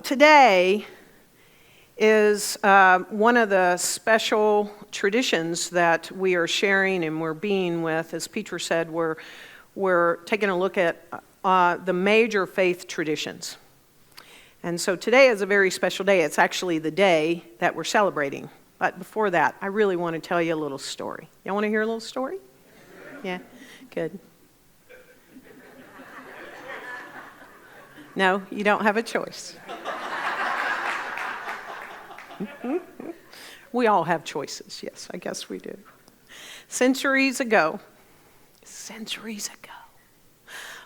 today is one of the special traditions that we are sharing and we're being with. As Peter said, we're taking a look at the major faith traditions. And so today is a very special day. It's actually the day that we're celebrating. But before that, I really want to tell you a little story. Y'all want to hear a little story? Yeah? Good. No, you don't have a choice. We all have choices. Yes, I guess we do. Centuries ago,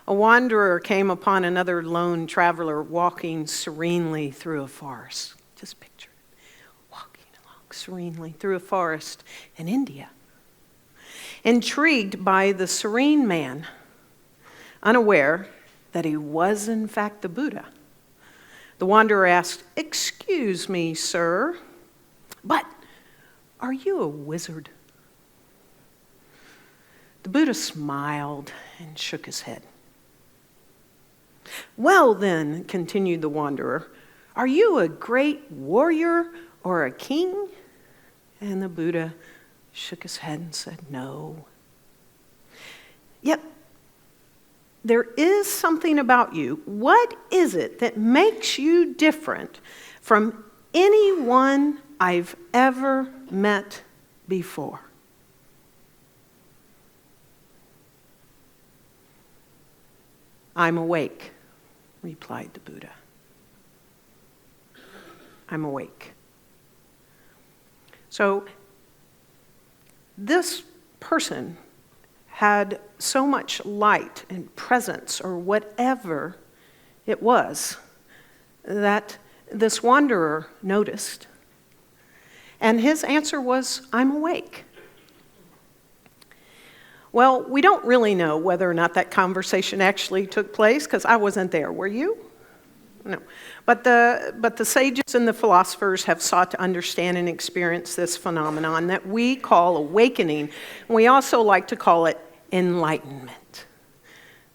a wanderer came upon another lone traveler walking serenely through a forest. Just picture it, walking along serenely through a forest in India. Intrigued by the serene man, unaware that he was in fact the Buddha, the wanderer asked, "Excuse me, sir, but are you a wizard?" The Buddha smiled and shook his head. "Well then," continued the wanderer, "are you a great warrior or a king?" And the Buddha shook his head and said, "No. Yet there is something about you. What is it that makes you different from anyone I've ever met before?" "I'm awake," replied the Buddha. "I'm awake." So this person had so much light and presence, or whatever it was, that this wanderer noticed. And his answer was, "I'm awake." Well, we don't really know whether or not that conversation actually took place, because I wasn't there. Were you? No. But the sages and the philosophers have sought to understand and experience this phenomenon that we call awakening. We also like to call it enlightenment.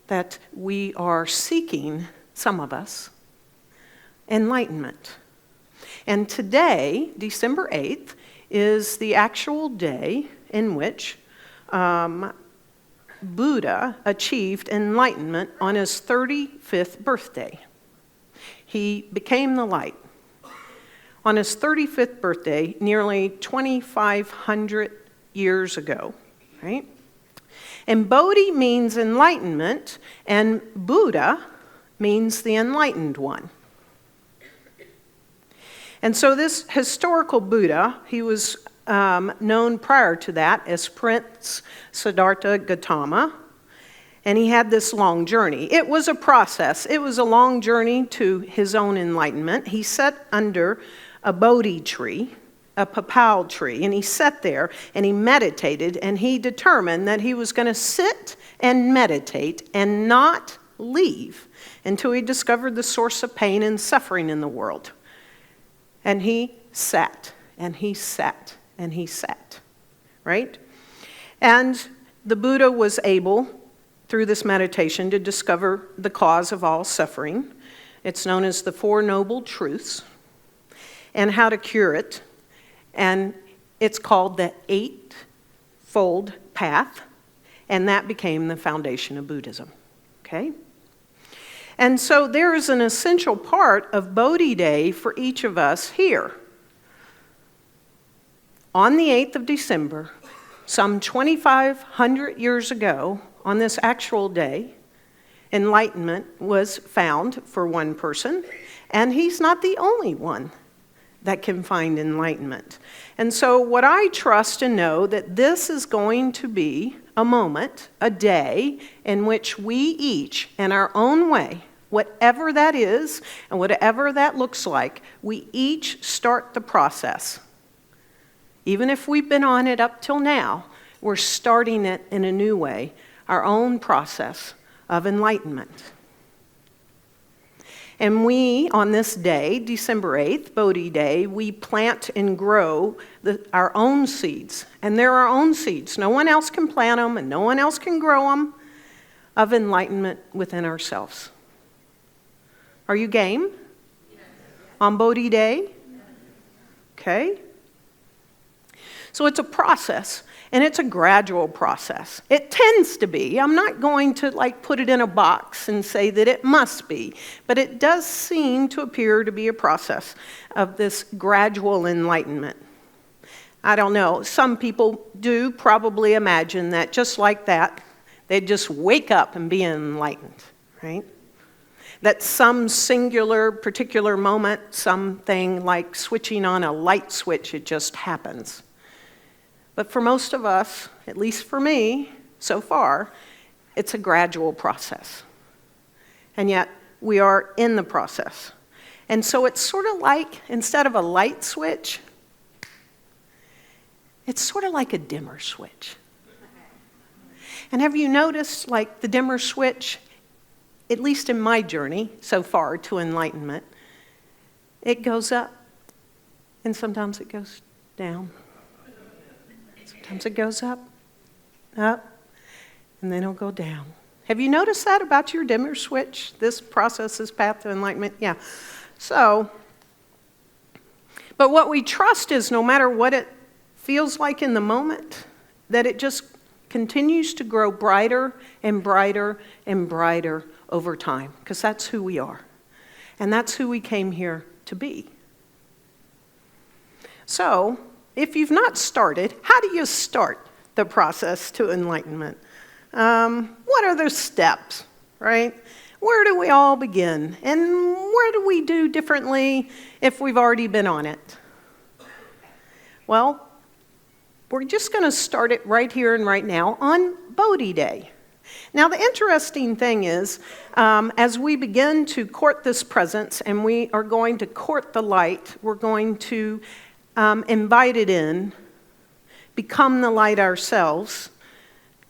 That we are seeking, some of us, enlightenment. And today, December 8th, is the actual day in which Buddha achieved enlightenment on his 35th birthday. He became the light. On his 35th birthday, nearly 2,500 years ago, right? And Bodhi means enlightenment, and Buddha means the enlightened one. And so this historical Buddha, he was known prior to that as Prince Siddhartha Gautama, and he had this long journey. It was a process. It was a long journey to his own enlightenment. He sat under a Bodhi tree, a papal tree, and he sat there and he meditated, and he determined that he was going to sit and meditate and not leave until he discovered the source of pain and suffering in the world. And he sat, and he sat, and he sat, right? And the Buddha was able, through this meditation, to discover the cause of all suffering. It's known as the Four Noble Truths, and how to cure it. And it's called the Eightfold Path, and that became the foundation of Buddhism, okay? And so there is an essential part of Bodhi Day for each of us here. On the 8th of December, some 2,500 years ago, on this actual day, enlightenment was found for one person, and he's not the only one that can find enlightenment. And so what I trust and know that this is going to be a moment, a day, in which we each, in our own way, whatever that is and whatever that looks like, we each start the process. Even if we've been on it up till now, we're starting it in a new way, our own process of enlightenment. And we, on this day, December 8th, Bodhi Day, we plant and grow our own seeds. And they're our own seeds. No one else can plant them and no one else can grow them, of enlightenment within ourselves. Are you game? Yes. on Bodhi Day? Okay. So it's a process, and it's a gradual process. It tends to be. I'm not going to put it in a box and say that it must be, but it does seem to appear to be a process of this gradual enlightenment. I don't know. Some people do probably imagine that just like that, they'd just wake up and be enlightened, right? That some singular, particular moment, something like switching on a light switch, it just happens. But for most of us, at least for me, so far, it's a gradual process. And yet, we are in the process. And so it's sort of like, instead of a light switch, it's sort of like a dimmer switch. And have you noticed, the dimmer switch, at least in my journey so far to enlightenment, it goes up, and sometimes it goes down. Sometimes it goes up, and then it'll go down. Have you noticed that about your dimmer switch? This process, this path to enlightenment? Yeah. So, but what we trust is no matter what it feels like in the moment, that it just continues to grow brighter and brighter and brighter over time, because that's who we are. And that's who we came here to be. So, if you've not started, how do you start the process to enlightenment? What are the steps, right? Where do we all begin? And where do we do differently if we've already been on it? Well, we're just going to start it right here and right now on Bodhi Day. Now, the interesting thing is, as we begin to court this presence, and we are going to court the light, we're going to invite it in, become the light ourselves.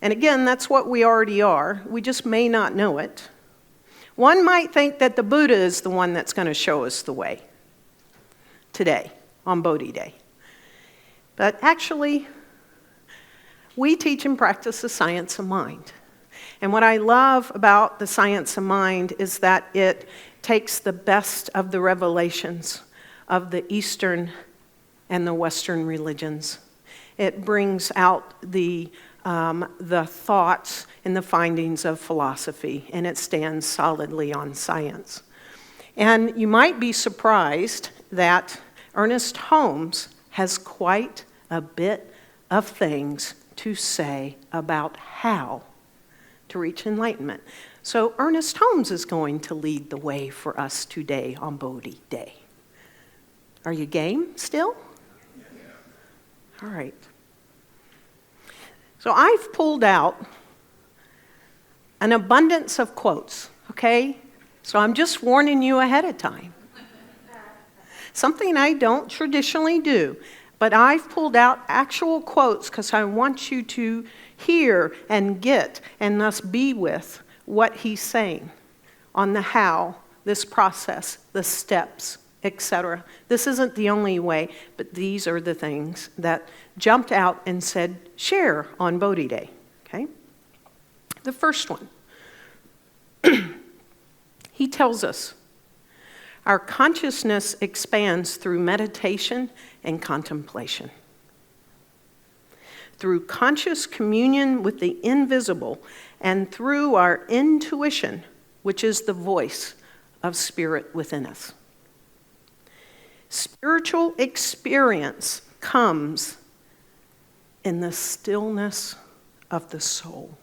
And again, that's what we already are. We just may not know it. One might think that the Buddha is the one that's going to show us the way today, on Bodhi Day. But actually, we teach and practice the science of mind. And what I love about the science of mind is that it takes the best of the revelations of the Eastern and the Western religions. It brings out the thoughts and the findings of philosophy, and it stands solidly on science. And you might be surprised that Ernest Holmes has quite a bit of things to say about how to reach enlightenment. So Ernest Holmes is going to lead the way for us today on Bodhi Day. Are you game still? All right. So I've pulled out an abundance of quotes, okay? So I'm just warning you ahead of time. Something I don't traditionally do, but I've pulled out actual quotes because I want you to hear and get and thus be with what he's saying on the how, this process, the steps, etc. This isn't the only way, but these are the things that jumped out and said, share on Bodhi Day, okay? The first one, he tells us, our consciousness expands through meditation and contemplation. Through conscious communion with the invisible and through our intuition, which is the voice of spirit within us. Spiritual experience comes in the stillness of the soul,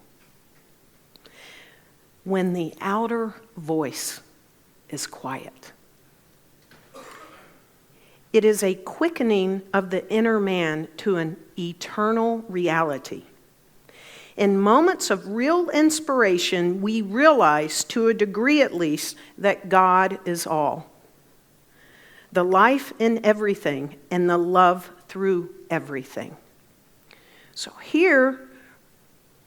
when the outer voice is quiet. It is a quickening of the inner man to an eternal reality. In moments of real inspiration, we realize, to a degree at least, that God is all. The life in everything and the love through everything. So here,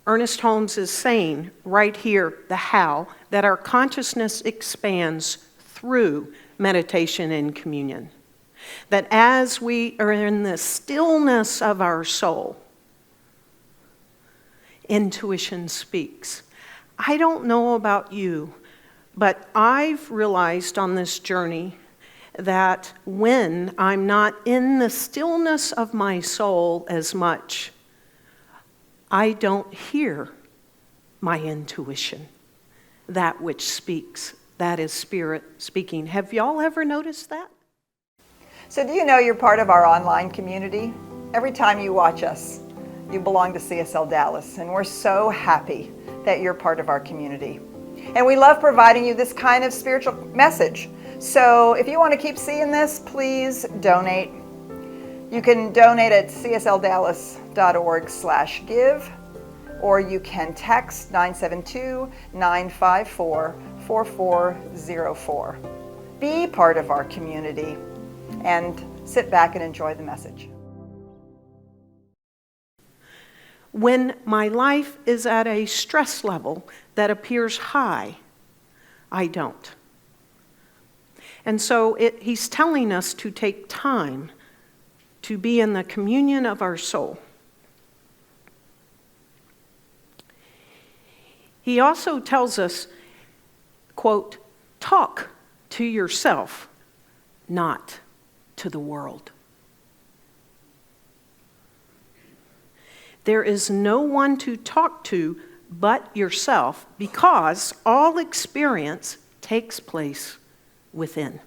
Ernest Holmes is saying, right here, the how, that our consciousness expands through meditation and communion. That as we are in the stillness of our soul, intuition speaks. I don't know about you, but I've realized on this journey that when I'm not in the stillness of my soul as much, I don't hear my intuition, that which speaks. That is Spirit speaking. Have y'all ever noticed that? So do you know you're part of our online community? Every time you watch us, you belong to CSL Dallas, and we're so happy that you're part of our community. And we love providing you this kind of spiritual message. So if you want to keep seeing this, please donate. You can donate at csldallas.org/give, or you can text 972-954-4404. Be part of our community and sit back and enjoy the message. When my life is at a stress level that appears high, I don't. And so he's telling us to take time to be in the communion of our soul. He also tells us, quote, talk to yourself, not to the world. There is no one to talk to but yourself, because all experience takes place within.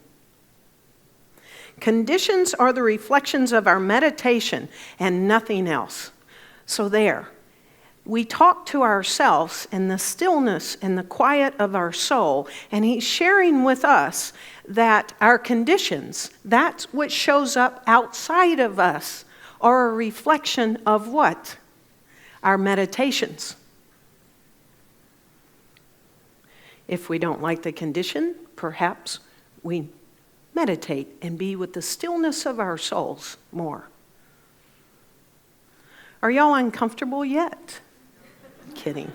Conditions are the reflections of our meditation and nothing else. So there, we talk to ourselves in the stillness and the quiet of our soul, and he's sharing with us that our conditions, that's what shows up outside of us, are a reflection of what? Our meditations. If we don't like the condition, perhaps we meditate and be with the stillness of our souls more. Are y'all uncomfortable yet? Kidding.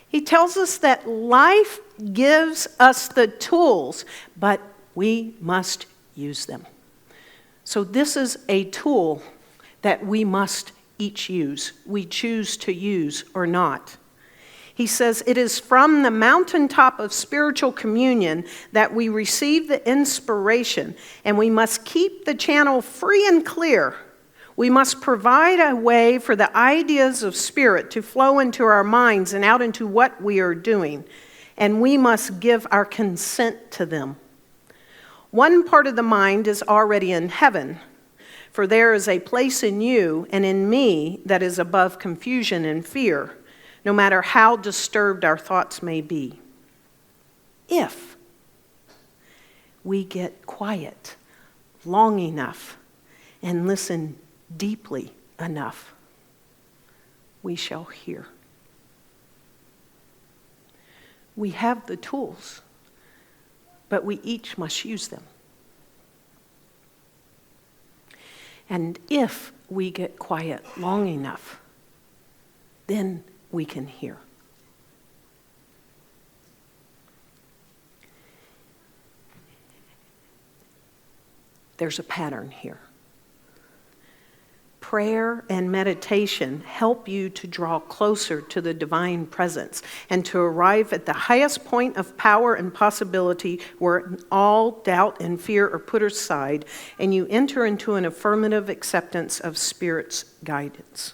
He tells us that life gives us the tools, but we must use them. So this is a tool that we must each use. We choose to use or not. He says it is from the mountaintop of spiritual communion that we receive the inspiration, and we must keep the channel free and clear. We must provide a way for the ideas of spirit to flow into our minds and out into what we are doing, and we must give our consent to them. One part of the mind is already in heaven, for there is a place in you and in me that is above confusion and fear, no matter how disturbed our thoughts may be. If we get quiet long enough and listen deeply enough, we shall hear. We have the tools, but we each must use them. And if we get quiet long enough, then we can hear. There's a pattern here. Prayer and meditation help you to draw closer to the divine presence and to arrive at the highest point of power and possibility where all doubt and fear are put aside and you enter into an affirmative acceptance of Spirit's guidance.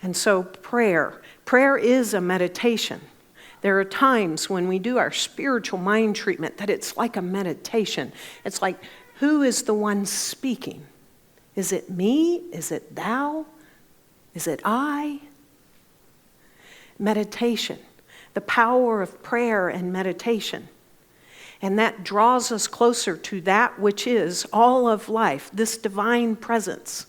And so prayer is a meditation. There are times when we do our spiritual mind treatment that it's like a meditation. It's like, who is the one speaking? Is it me? Is it thou? Is it I? Meditation, the power of prayer and meditation. And that draws us closer to that which is all of life, this divine presence.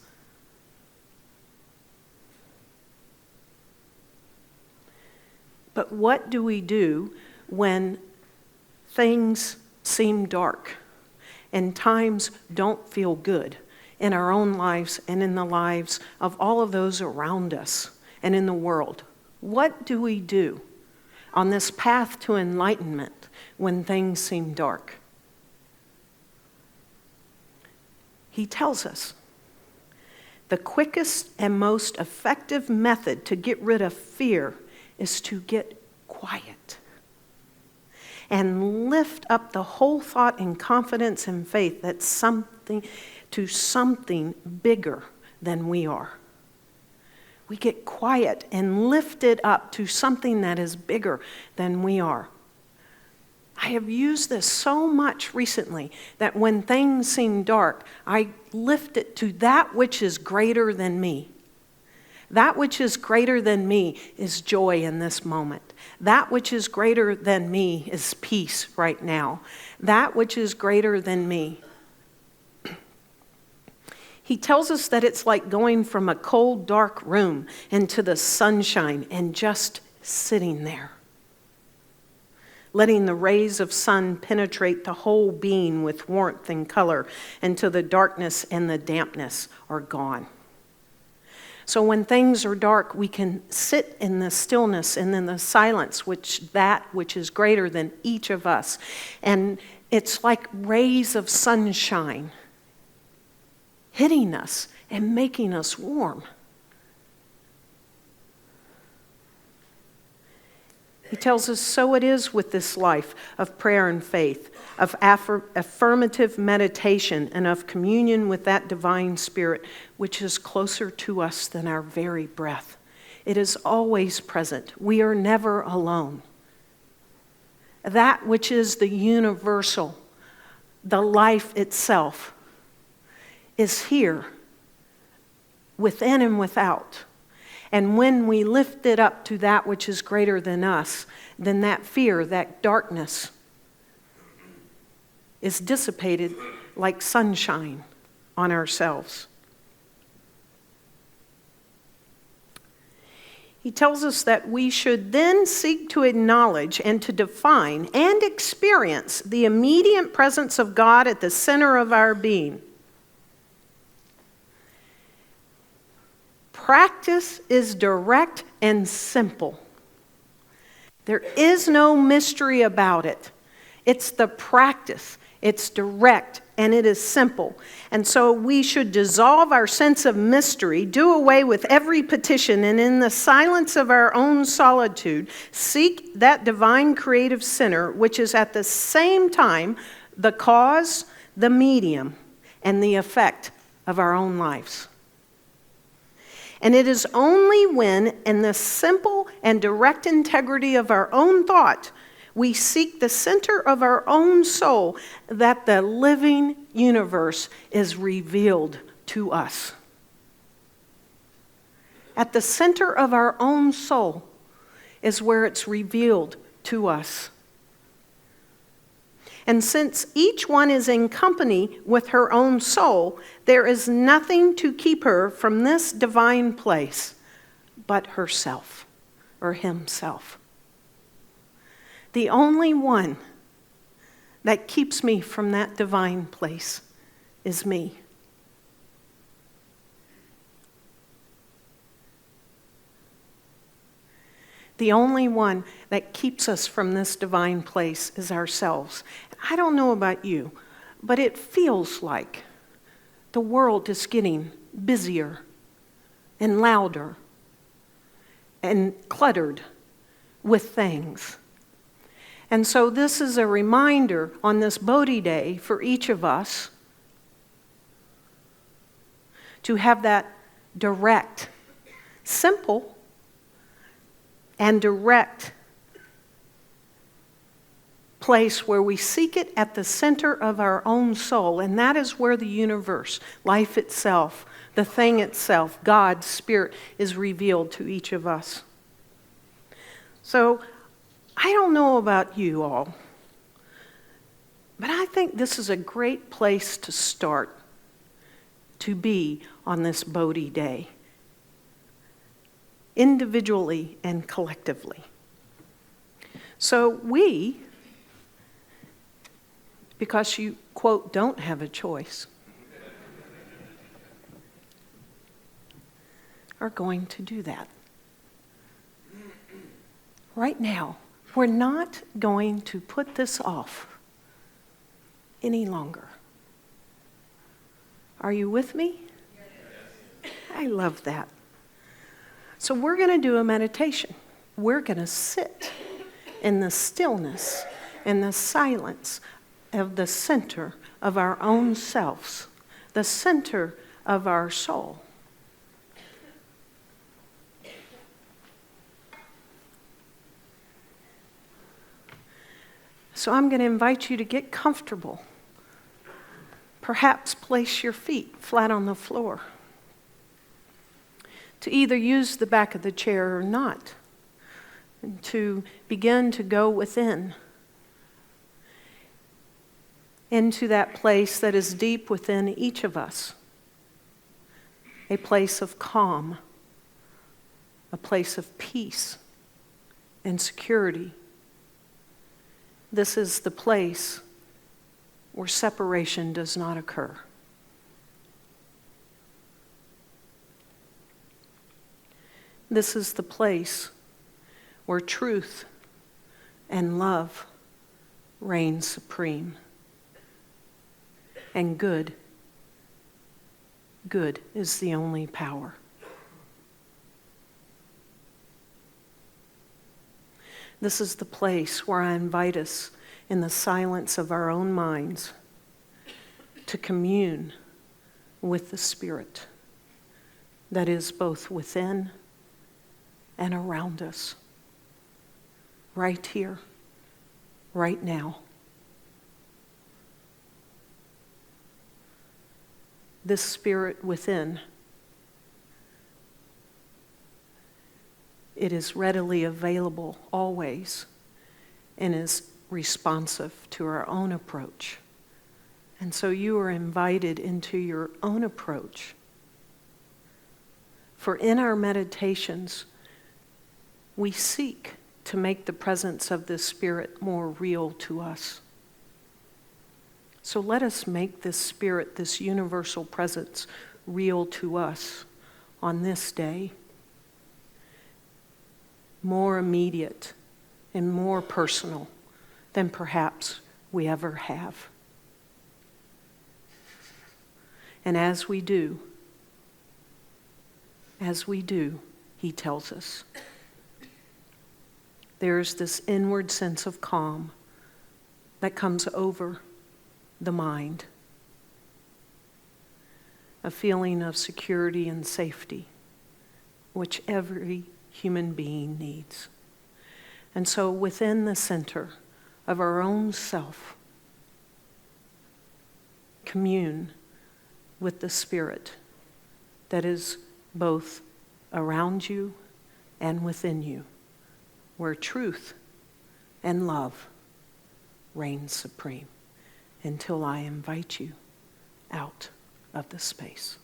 But what do we do when things seem dark and times don't feel good in our own lives and in the lives of all of those around us and in the world? What do we do on this path to enlightenment when things seem dark? He tells us the quickest and most effective method to get rid of fear is to get quiet and lift up the whole thought in confidence and faith that something bigger than we are. We get quiet and lift it up to something that is bigger than we are. I have used this so much recently that when things seem dark, I lift it to that which is greater than me. That which is greater than me is joy in this moment. That which is greater than me is peace right now. That which is greater than me. He tells us that it's like going from a cold, dark room into the sunshine and just sitting there, letting the rays of sun penetrate the whole being with warmth and color until the darkness and the dampness are gone. So when things are dark, we can sit in the stillness and in the silence, which is greater than each of us. And it's like rays of sunshine hitting us and making us warm. He tells us, so it is with this life of prayer and faith, of affirmative meditation, and of communion with that divine spirit, which is closer to us than our very breath. It is always present. We are never alone. That which is the universal, the life itself, is here, within and without. And when we lift it up to that which is greater than us, then that fear, that darkness, is dissipated like sunshine on ourselves. He tells us that we should then seek to acknowledge and to define and experience the immediate presence of God at the center of our being. Practice is direct and simple. There is no mystery about it. It's the practice. It's direct and it is simple. And so we should dissolve our sense of mystery, do away with every petition, and in the silence of our own solitude, seek that divine creative center, which is at the same time the cause, the medium, and the effect of our own lives. And it is only when, in the simple and direct integrity of our own thought, we seek the center of our own soul, that the living universe is revealed to us. At the center of our own soul is where it's revealed to us. And since each one is in company with her own soul, there is nothing to keep her from this divine place but herself or himself. The only one that keeps me from that divine place is me. The only one that keeps us from this divine place is ourselves. I don't know about you, but it feels like the world is getting busier and louder and cluttered with things. And so this is a reminder on this Bodhi Day for each of us to have that direct, simple, and direct place where we seek it at the center of our own soul. And that is where the universe, life itself, the thing itself, God's Spirit, is revealed to each of us. So, I don't know about you all, but I think this is a great place to start, to be on this Bodhi Day, individually and collectively. So we, because you, quote, don't have a choice, are going to do that. Right now, we're not going to put this off any longer. Are you with me? Yes. I love that. So we're going to do a meditation. We're going to sit in the stillness in the silence of the center of our own selves, the center of our soul. So I'm going to invite you to get comfortable. Perhaps place your feet flat on the floor. To either use the back of the chair or not. And to begin to go within. Into that place that is deep within each of us. A place of calm. A place of peace and security. This is the place where separation does not occur. This is the place where truth and love reign supreme. And good is the only power. This is the place where I invite us in the silence of our own minds to commune with the Spirit that is both within and around us, right here, right now. This Spirit within, it is readily available always and is responsive to our own approach. And so you are invited into your own approach. For in our meditations, we seek to make the presence of the Spirit more real to us. So let us make this Spirit, this universal presence, real to us on this day. More immediate and more personal than perhaps we ever have. And as we do, he tells us, there's this inward sense of calm that comes over the mind, a feeling of security and safety, which every human being needs. And so within the center of our own self, commune with the Spirit that is both around you and within you, where truth and love reign supreme, until I invite you out of the space.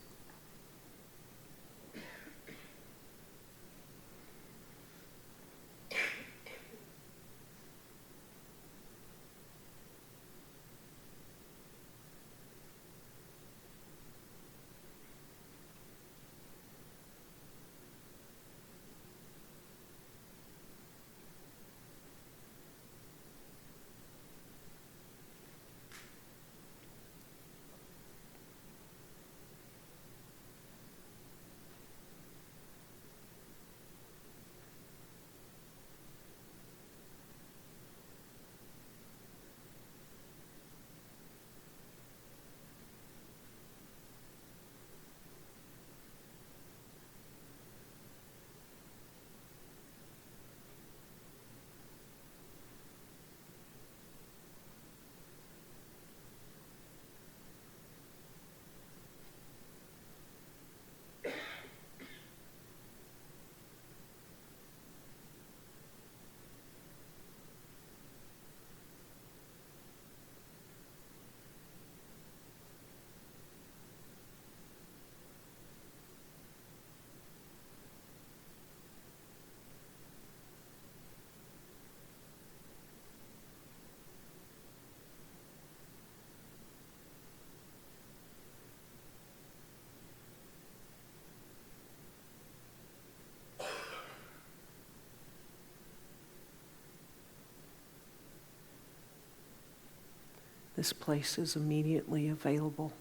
This place is immediately available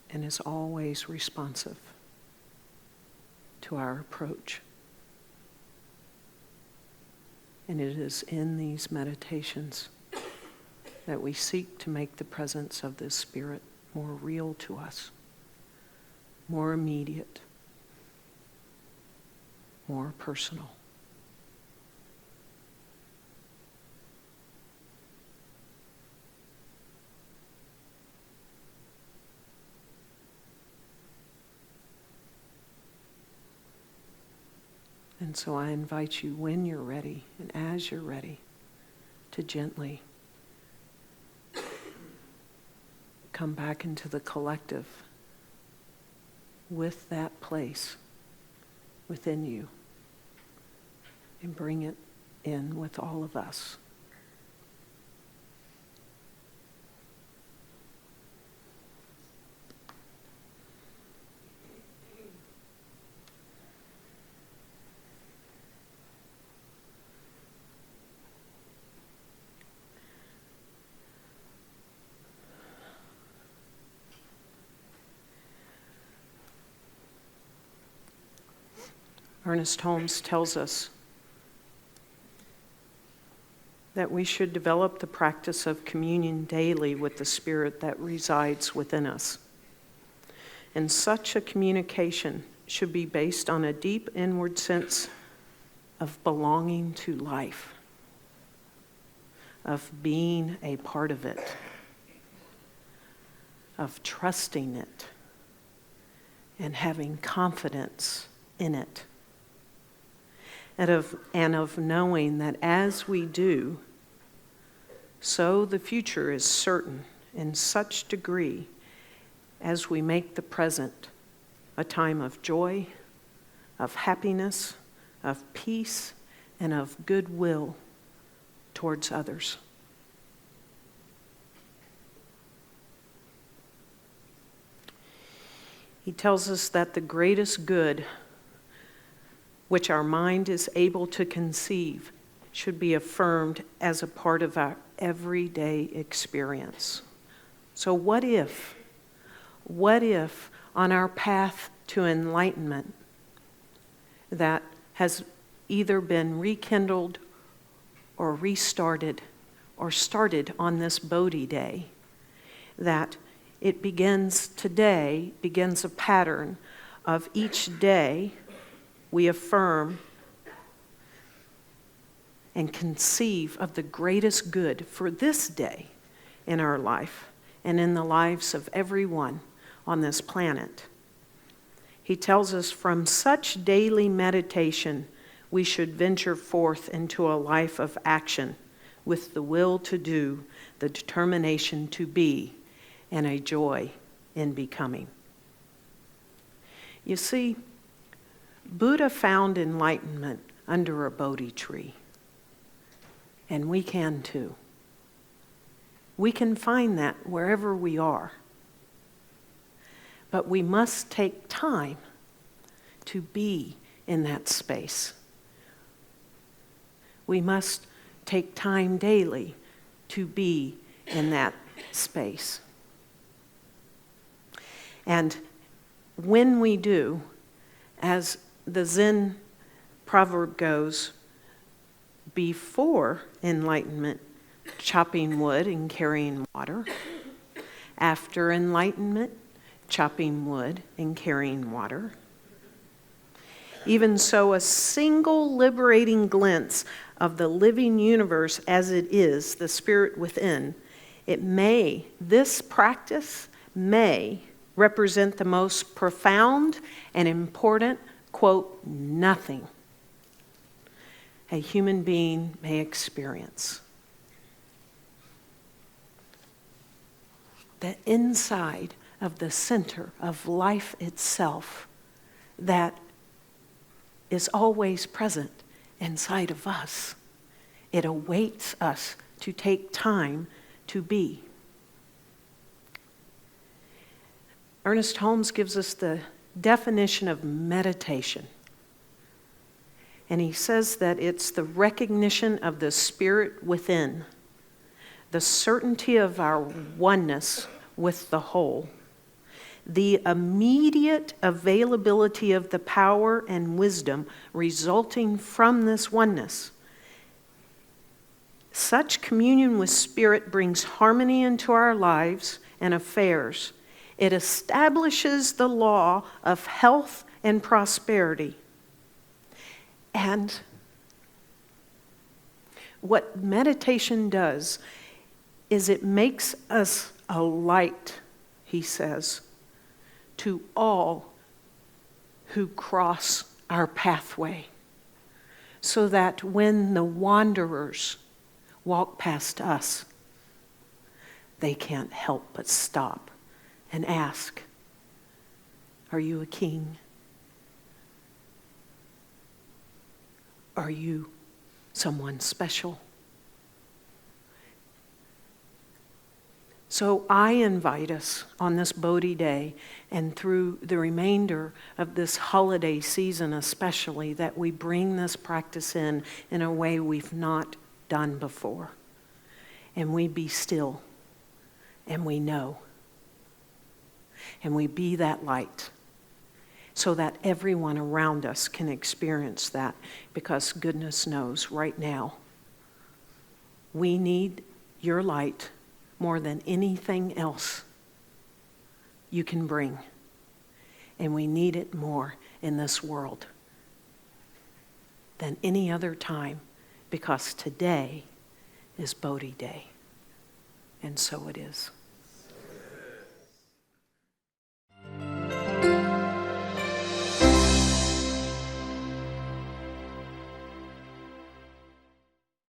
and is always responsive to our approach. And it is in these meditations that we seek to make the presence of this Spirit more real to us, more immediate, more personal. And so I invite you, when you're ready and as you're ready, to gently come back into the collective with that place within you and bring it in with all of us. Ernest Holmes tells us that we should develop the practice of communion daily with the Spirit that resides within us. And such a communication should be based on a deep inward sense of belonging to life, of being a part of it, of trusting it, and having confidence in it. And of knowing that as we do, so the future is certain in such degree as we make the present a time of joy, of happiness, of peace, and of goodwill towards others. He tells us that the greatest good which our mind is able to conceive should be affirmed as a part of our everyday experience. So what if on our path to enlightenment that has either been rekindled or restarted or started on this Bodhi day, that it begins a pattern of each day we affirm and conceive of the greatest good for this day in our life and in the lives of everyone on this planet. He tells us from such daily meditation, we should venture forth into a life of action with the will to do, the determination to be, and a joy in becoming. You see, Buddha found enlightenment under a Bodhi tree, and we can too. We can find that wherever we are, but we must take time to be in that space. We must take time daily to be in that space. And when we do, as the Zen proverb goes, before enlightenment, chopping wood and carrying water. After enlightenment, chopping wood and carrying water. Even so, a single liberating glimpse of the living universe as it is, the Spirit within, this practice may represent the most profound and important, quote, nothing a human being may experience. The inside of the center of life itself that is always present inside of us. It awaits us to take time to be. Ernest Holmes gives us the definition of meditation. And he says that it's the recognition of the Spirit within, the certainty of our oneness with the whole, the immediate availability of the power and wisdom resulting from this oneness, Such communion with Spirit brings harmony into our lives and affairs. It establishes the law of health and prosperity. And what meditation does is it makes us a light, he says, to all who cross our pathway, so that when the wanderers walk past us, they can't help but stop and ask, "Are you a king? Are you someone special?" So I invite us on this Bodhi Day and through the remainder of this holiday season especially, that we bring this practice in a way we've not done before. And we be still, and we know. And we be that light, so that everyone around us can experience that, because goodness knows right now, we need your light more than anything else you can bring. And we need it more in this world than any other time, because today is Bodhi Day. And so it is.